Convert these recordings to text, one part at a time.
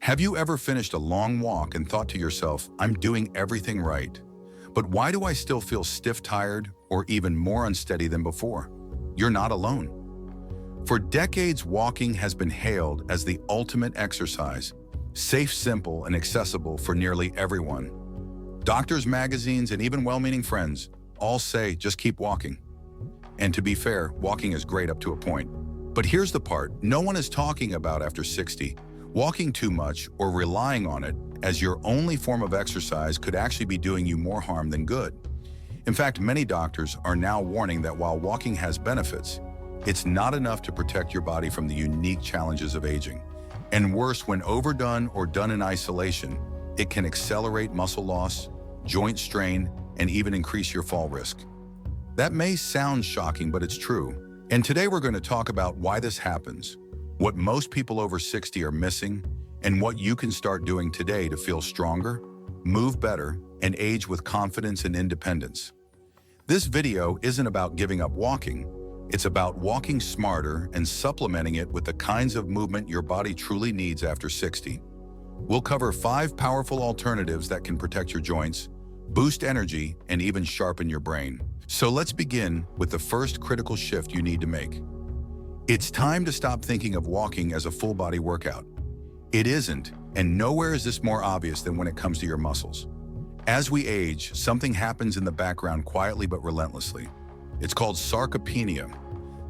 Have you ever finished a long walk and thought to yourself, I'm doing everything right, but why do I still feel stiff, tired, or even more unsteady than before? You're not alone. For decades, walking has been hailed as the ultimate exercise, safe, simple, and accessible for nearly everyone. Doctors, magazines, and even well-meaning friends all say, just keep walking. And to be fair, walking is great up to a point. But here's the part no one is talking about after 60. Walking too much or relying on it as your only form of exercise could actually be doing you more harm than good. In fact, many doctors are now warning that while walking has benefits, it's not enough to protect your body from the unique challenges of aging. And worse, when overdone or done in isolation, it can accelerate muscle loss, joint strain, and even increase your fall risk. That may sound shocking, but it's true. And today we're going to talk about why this happens, what most people over 60 are missing, and what you can start doing today to feel stronger, move better, and age with confidence and independence. This video isn't about giving up walking. It's about walking smarter and supplementing it with the kinds of movement your body truly needs after 60. We'll cover 5 powerful alternatives that can protect your joints, boost energy, and even sharpen your brain. So let's begin with the first critical shift you need to make. It's time to stop thinking of walking as a full-body workout. It isn't, and nowhere is this more obvious than when it comes to your muscles. As we age, something happens in the background quietly but relentlessly. It's called sarcopenia,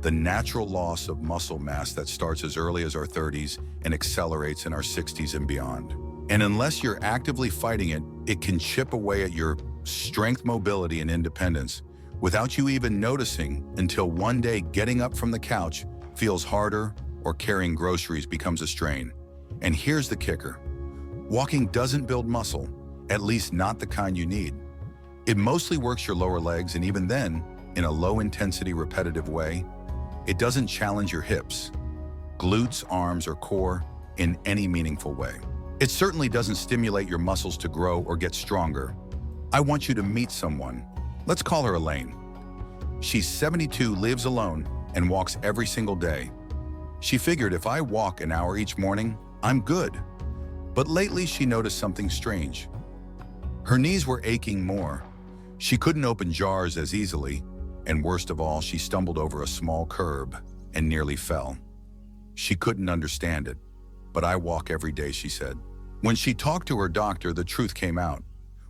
the natural loss of muscle mass that starts as early as our 30s and accelerates in our 60s and beyond. And unless you're actively fighting it, it can chip away at your strength, mobility, and independence without you even noticing until one day getting up from the couch feels harder or carrying groceries becomes a strain. And here's the kicker. Walking doesn't build muscle, at least not the kind you need. It mostly works your lower legs, and even then, in a low-intensity, repetitive way. It doesn't challenge your hips, glutes, arms, or core in any meaningful way. It certainly doesn't stimulate your muscles to grow or get stronger. I want you to meet someone. Let's call her Elaine. She's 72, lives alone, and walks every single day. She figured if I walk an hour each morning, I'm good. But lately she noticed something strange. Her knees were aching more. She couldn't open jars as easily, and worst of all, she stumbled over a small curb and nearly fell. She couldn't understand it, but I walk every day, she said. When she talked to her doctor, the truth came out.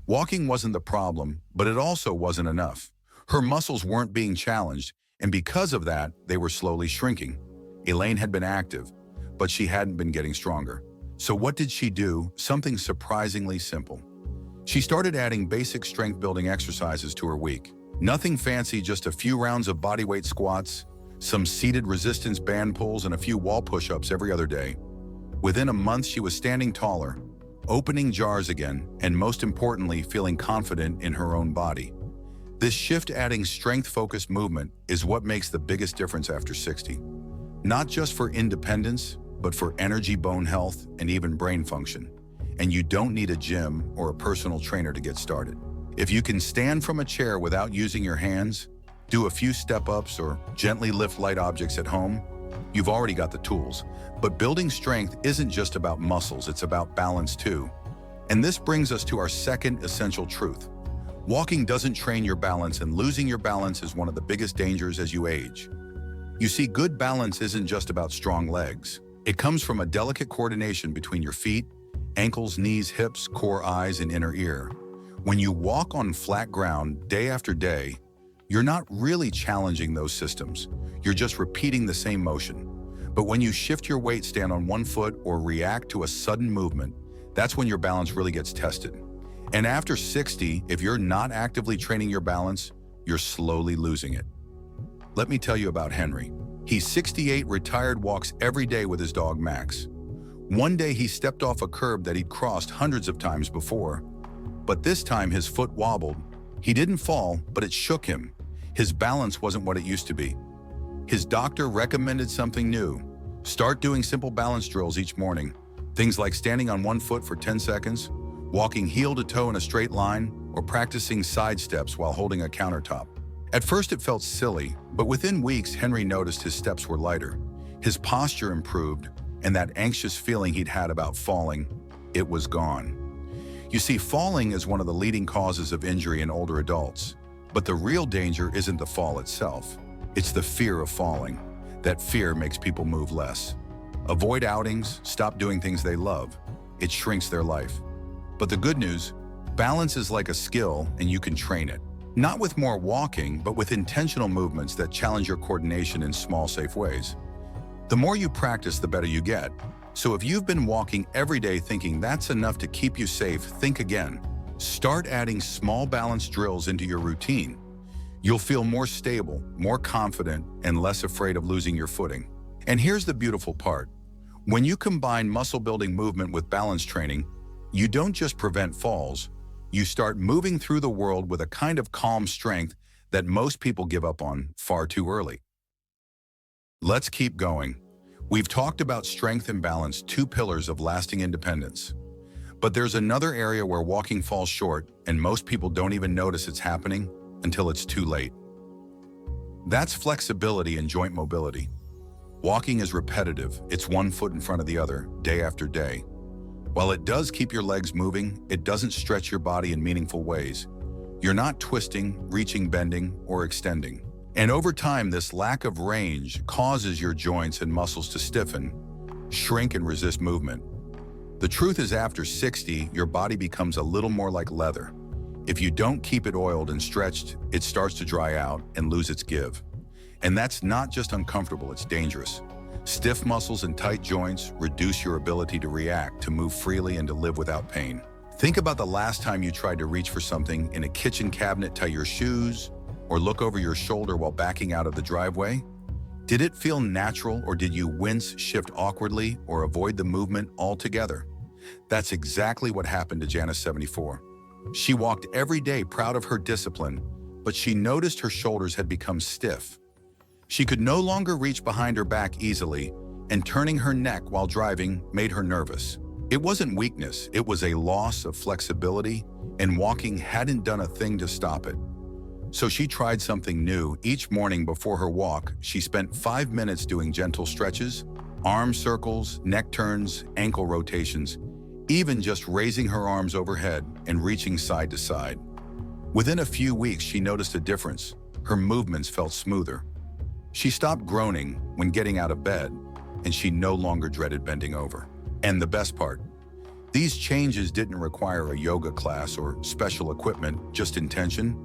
Walking wasn't the problem, but it also wasn't enough. Her muscles weren't being challenged, and because of that, they were slowly shrinking. Elaine had been active, but she hadn't been getting stronger. So what did she do? Something surprisingly simple. She started adding basic strength-building exercises to her week. Nothing fancy, just a few rounds of bodyweight squats, some seated resistance band pulls, and a few wall push-ups every other day. Within a month, she was standing taller, opening jars again, and most importantly, feeling confident in her own body. This shift, adding strength-focused movement, is what makes the biggest difference after 60. Not just for independence, but for energy, bone health, and even brain function. And you don't need a gym or a personal trainer to get started. If you can stand from a chair without using your hands, do a few step-ups, or gently lift light objects at home, you've already got the tools. But building strength isn't just about muscles, it's about balance too. And this brings us to our second essential truth. Walking doesn't train your balance, and losing your balance is one of the biggest dangers as you age. You see, good balance isn't just about strong legs. It comes from a delicate coordination between your feet, ankles, knees, hips, core, eyes, and inner ear. When you walk on flat ground day after day, you're not really challenging those systems. You're just repeating the same motion. But when you shift your weight, stand on one foot, or react to a sudden movement, that's when your balance really gets tested. And after 60, if you're not actively training your balance, you're slowly losing it. Let me tell you about Henry. He's 68, retired, walks every day with his dog Max. One day he stepped off a curb that he'd crossed hundreds of times before, but this time his foot wobbled. He didn't fall, but it shook him. His balance wasn't what it used to be. His doctor recommended something new. Start doing simple balance drills each morning. Things like standing on one foot for 10 seconds, walking heel to toe in a straight line, or practicing side steps while holding a countertop. At first it felt silly, but within weeks Henry noticed his steps were lighter. His posture improved, and that anxious feeling he'd had about falling, it was gone. You see, falling is one of the leading causes of injury in older adults. But the real danger isn't the fall itself. It's the fear of falling. That fear makes people move less. Avoid outings, stop doing things they love. It shrinks their life. But the good news, balance is like a skill and you can train it. Not with more walking, but with intentional movements that challenge your coordination in small, safe ways. The more you practice, the better you get. So if you've been walking every day thinking that's enough to keep you safe, think again. Start adding small balance drills into your routine. You'll feel more stable, more confident, and less afraid of losing your footing. And here's the beautiful part. When you combine muscle-building movement with balance training, you don't just prevent falls, you start moving through the world with a kind of calm strength that most people give up on far too early. Let's keep going. We've talked about strength and balance, two pillars of lasting independence. But there's another area where walking falls short, and most people don't even notice it's happening until it's too late. That's flexibility and joint mobility. Walking is repetitive. It's one foot in front of the other, day after day. While it does keep your legs moving, it doesn't stretch your body in meaningful ways. You're not twisting, reaching, bending, or extending. And over time, this lack of range causes your joints and muscles to stiffen, shrink, and resist movement. The truth is, after 60, your body becomes a little more like leather. If you don't keep it oiled and stretched, it starts to dry out and lose its give. And that's not just uncomfortable, it's dangerous. Stiff muscles and tight joints reduce your ability to react, to move freely, and to live without pain. Think about the last time you tried to reach for something in a kitchen cabinet, tie your shoes, or look over your shoulder while backing out of the driveway. Did it feel natural, or did you wince, shift awkwardly, or avoid the movement altogether? That's exactly what happened to Janice, 74. She walked every day proud of her discipline, but she noticed her shoulders had become stiff. She could no longer reach behind her back easily, and turning her neck while driving made her nervous. It wasn't weakness, it was a loss of flexibility, and walking hadn't done a thing to stop it. So she tried something new. Each morning before her walk, she spent 5 minutes doing gentle stretches, arm circles, neck turns, ankle rotations, even just raising her arms overhead and reaching side to side. Within a few weeks, she noticed a difference. Her movements felt smoother. She stopped groaning when getting out of bed, and she no longer dreaded bending over. And the best part, these changes didn't require a yoga class or special equipment, just intention.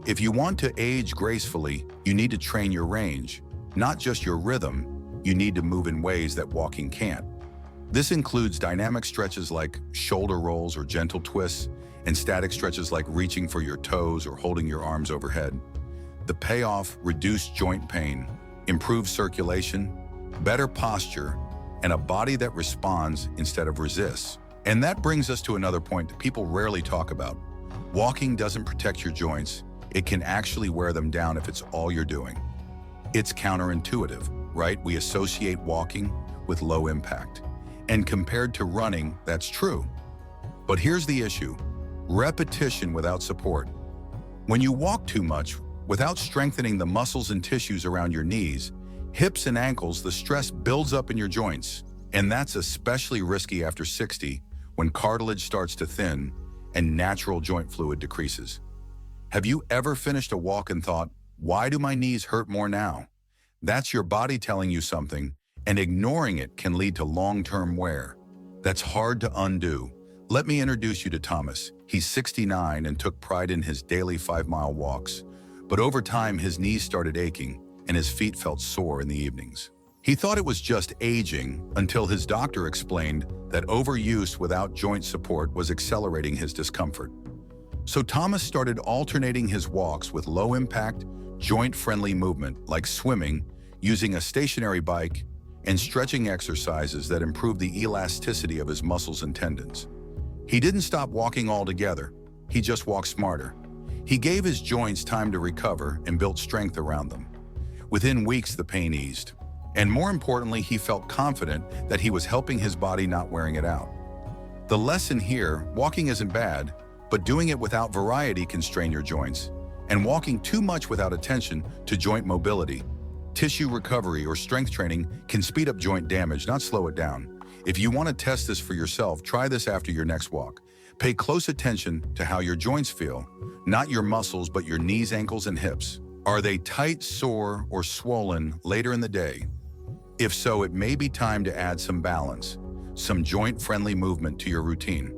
If you want to age gracefully, you need to train your range, not just your rhythm. You need to move in ways that walking can't. This includes dynamic stretches like shoulder rolls or gentle twists, and static stretches like reaching for your toes or holding your arms overhead. The payoff: reduced joint pain, improved circulation, better posture, and a body that responds instead of resists. And that brings us to another point that people rarely talk about. Walking doesn't protect your joints. It can actually wear them down if it's all you're doing. It's counterintuitive, right? We associate walking with low impact. And compared to running, that's true. But here's the issue: repetition without support. When you walk too much, without strengthening the muscles and tissues around your knees, hips, and ankles, the stress builds up in your joints. And that's especially risky after 60, when cartilage starts to thin and natural joint fluid decreases. Have you ever finished a walk and thought, why do my knees hurt more now? That's your body telling you something, and ignoring it can lead to long-term wear. That's hard to undo. Let me introduce you to Thomas. He's 69 and took pride in his daily 5-mile walks. But over time, his knees started aching, and his feet felt sore in the evenings. He thought it was just aging until his doctor explained that overuse without joint support was accelerating his discomfort. So Thomas started alternating his walks with low-impact, joint-friendly movement like swimming, using a stationary bike, and stretching exercises that improved the elasticity of his muscles and tendons. He didn't stop walking altogether. He just walked smarter. He gave his joints time to recover and built strength around them. Within weeks, the pain eased. And more importantly, he felt confident that he was helping his body, not wearing it out. The lesson here: walking isn't bad, but doing it without variety can strain your joints. And walking too much without attention to joint mobility, Tissue recovery or strength training can speed up joint damage, not slow it down. If you want to test this for yourself, try this after your next walk. Pay close attention to how your joints feel, not your muscles, but your knees, ankles, and hips. Are they tight, sore, or swollen later in the day? If so, it may be time to add some balance, some joint-friendly movement to your routine.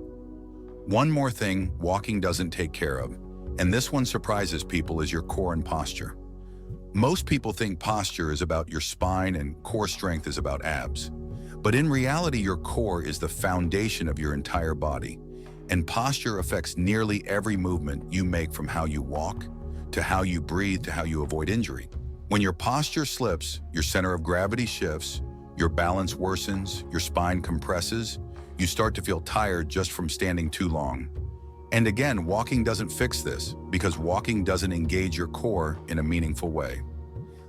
One more thing walking doesn't take care of, and this one surprises people, is your core and posture. Most people think posture is about your spine and core strength is about abs. But in reality, your core is the foundation of your entire body, and posture affects nearly every movement you make, from how you walk, to how you breathe, to how you avoid injury. When your posture slips, your center of gravity shifts, your balance worsens, your spine compresses, you start to feel tired just from standing too long. And again, walking doesn't fix this, because walking doesn't engage your core in a meaningful way.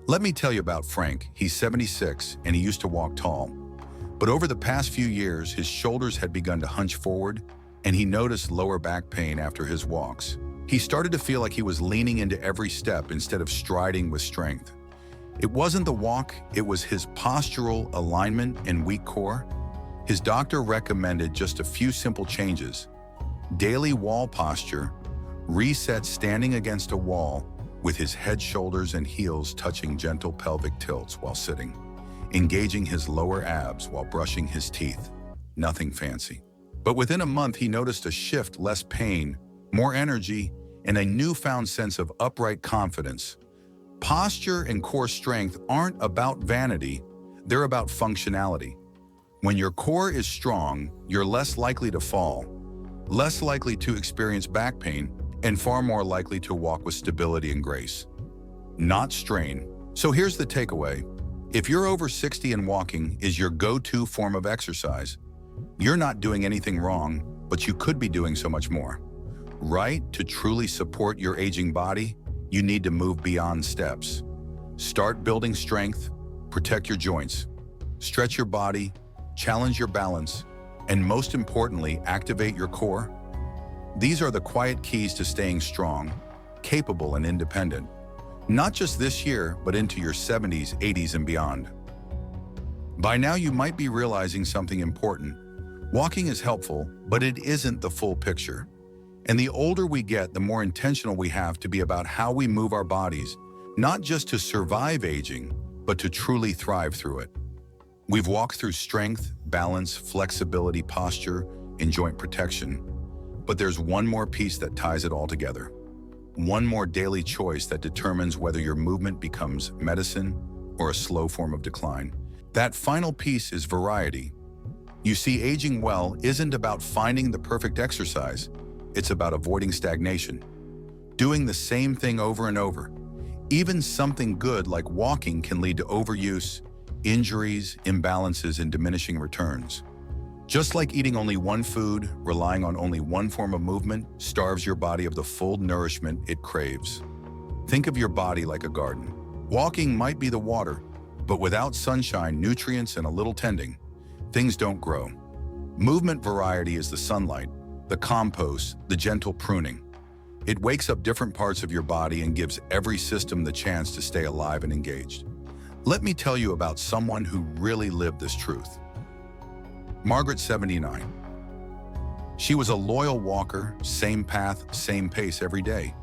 Let me tell you about Frank. He's 76 and he used to walk tall. But over the past few years, his shoulders had begun to hunch forward, and he noticed lower back pain after his walks. He started to feel like he was leaning into every step instead of striding with strength. It wasn't the walk, it was his postural alignment and weak core. His doctor recommended just a few simple changes: daily wall posture, reset standing against a wall with his head, shoulders, and heels touching gentle pelvic tilts while sitting, engaging his lower abs while brushing his teeth. Nothing fancy. But within a month, he noticed a shift: less pain, more energy, and a newfound sense of upright confidence. Posture and core strength aren't about vanity, they're about functionality. When your core is strong, you're less likely to fall, less likely to experience back pain, and far more likely to walk with stability and grace, not strain. So here's the takeaway. If you're over 60 and walking is your go-to form of exercise, you're not doing anything wrong, but you could be doing so much more. Right? To truly support your aging body, you need to move beyond steps. Start building strength, protect your joints, stretch your body, challenge your balance, and most importantly, activate your core. These are the quiet keys to staying strong, capable, and independent. Not just this year, but into your 70s, 80s, and beyond. By now, you might be realizing something important. Walking is helpful, but it isn't the full picture. And the older we get, the more intentional we have to be about how we move our bodies, not just to survive aging, but to truly thrive through it. We've walked through strength, balance, flexibility, posture, and joint protection. But there's one more piece that ties it all together. One more daily choice that determines whether your movement becomes medicine or a slow form of decline. That final piece is variety. You see, aging well isn't about finding the perfect exercise. It's about avoiding stagnation, doing the same thing over and over. Even something good like walking can lead to overuse, injuries, imbalances, and diminishing returns. Just like eating only one food, relying on only one form of movement, starves your body of the full nourishment it craves. Think of your body like a garden. Walking might be the water, but without sunshine, nutrients, and a little tending, things don't grow. Movement variety is the sunlight, the compost, the gentle pruning. It wakes up different parts of your body and gives every system the chance to stay alive and engaged. Let me tell you about someone who really lived this truth. Margaret, 79. She was a loyal walker, same path, same pace every day.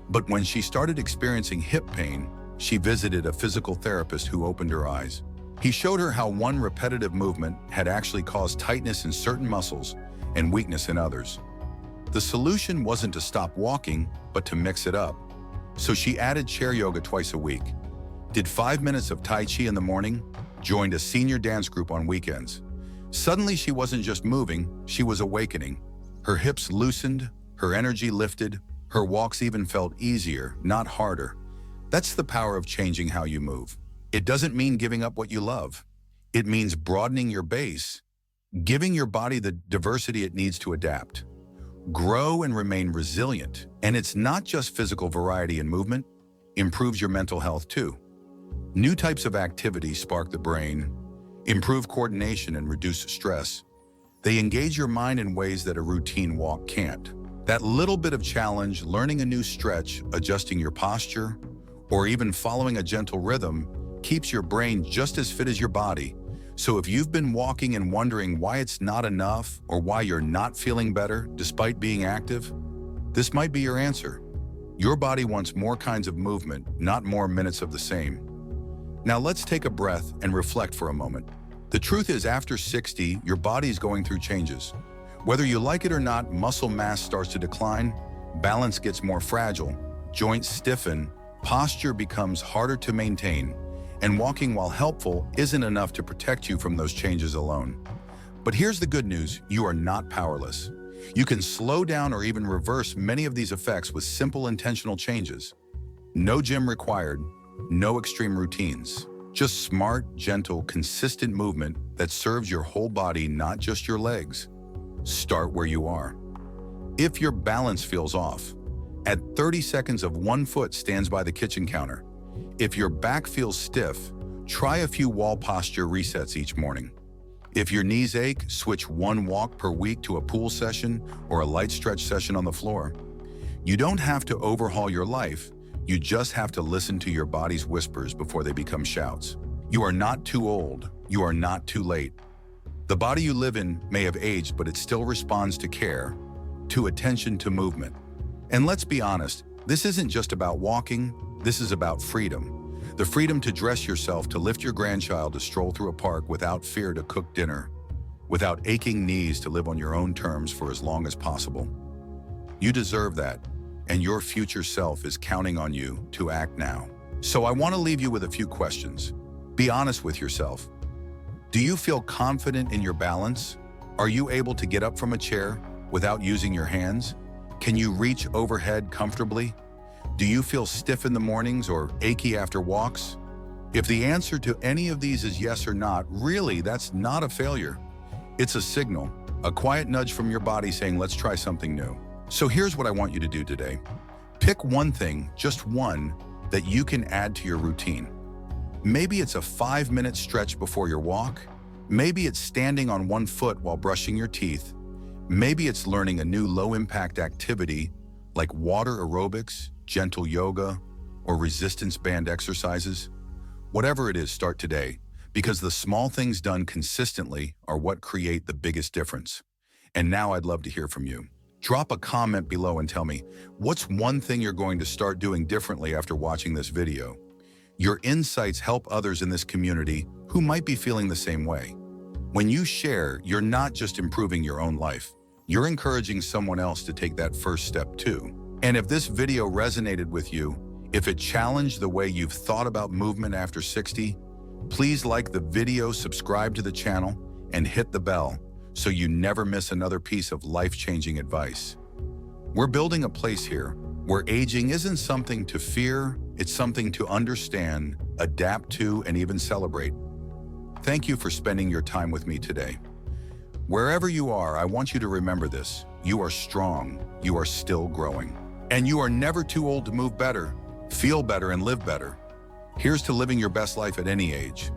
But when she started experiencing hip pain, she visited a physical therapist who opened her eyes. He showed her how one repetitive movement had actually caused tightness in certain muscles and weakness in others. The solution wasn't to stop walking, but to mix it up. So she added chair yoga twice a week, did 5 minutes of Tai Chi in the morning, joined a senior dance group on weekends. Suddenly, she wasn't just moving, she was awakening. Her hips loosened, her energy lifted, her walks even felt easier, not harder. That's the power of changing how you move. It doesn't mean giving up what you love. It means broadening your base, giving your body the diversity it needs to adapt, grow, and remain resilient. And it's not just physical variety in movement, improves your mental health too. New types of activities spark the brain, improve coordination, and reduce stress. They engage your mind in ways that a routine walk can't. That little bit of challenge, learning a new stretch, adjusting your posture, or even following a gentle rhythm, keeps your brain just as fit as your body. So if you've been walking and wondering why it's not enough or why you're not feeling better despite being active, this might be your answer. Your body wants more kinds of movement, not more minutes of the same. Now let's take a breath and reflect for a moment. The truth is, after 60, your body is going through changes. Whether you like it or not, muscle mass starts to decline, balance gets more fragile, joints stiffen, posture becomes harder to maintain, and walking, while helpful, isn't enough to protect you from those changes alone. But here's the good news: you are not powerless. You can slow down or even reverse many of these effects with simple intentional changes. No gym required, no extreme routines. Just smart, gentle, consistent movement that serves your whole body, not just your legs. Start where you are. If your balance feels off, add 30 seconds of one foot stands by the kitchen counter. If your back feels stiff, try a few wall posture resets each morning. If your knees ache, switch one walk per week to a pool session or a light stretch session on the floor. You don't have to overhaul your life. You just have to listen to your body's whispers before they become shouts. You are not too old. You are not too late. The body you live in may have aged, but it still responds to care, to attention, to movement. And let's be honest, this isn't just about walking, this is about freedom. The freedom to dress yourself, to lift your grandchild, to stroll through a park without fear, to cook dinner, without aching knees, to live on your own terms for as long as possible. You deserve that, and your future self is counting on you to act now. So I want to leave you with a few questions. Be honest with yourself. Do you feel confident in your balance? Are you able to get up from a chair without using your hands? Can you reach overhead comfortably? Do you feel stiff in the mornings or achy after walks? If the answer to any of these is yes or not, really, that's not a failure. It's a signal, a quiet nudge from your body saying, let's try something new. So here's what I want you to do today. Pick one thing, just one, that you can add to your routine. Maybe it's a 5-minute stretch before your walk. Maybe it's standing on one foot while brushing your teeth. Maybe it's learning a new low-impact activity like water aerobics, gentle yoga, or resistance band exercises. Whatever it is, start today, because the small things done consistently are what create the biggest difference. And now I'd love to hear from you. Drop a comment below and tell me, what's one thing you're going to start doing differently after watching this video? Your insights help others in this community who might be feeling the same way. When you share, you're not just improving your own life, you're encouraging someone else to take that first step too. And if this video resonated with you, if it challenged the way you've thought about movement after 60, please like the video, subscribe to the channel, and hit the bell so you never miss another piece of life-changing advice. We're building a place here where aging isn't something to fear, it's something to understand, adapt to, and even celebrate. Thank you for spending your time with me today. Wherever you are, I want you to remember this. You are strong, you are still growing. And you are never too old to move better, feel better, and live better. Here's to living your best life at any age.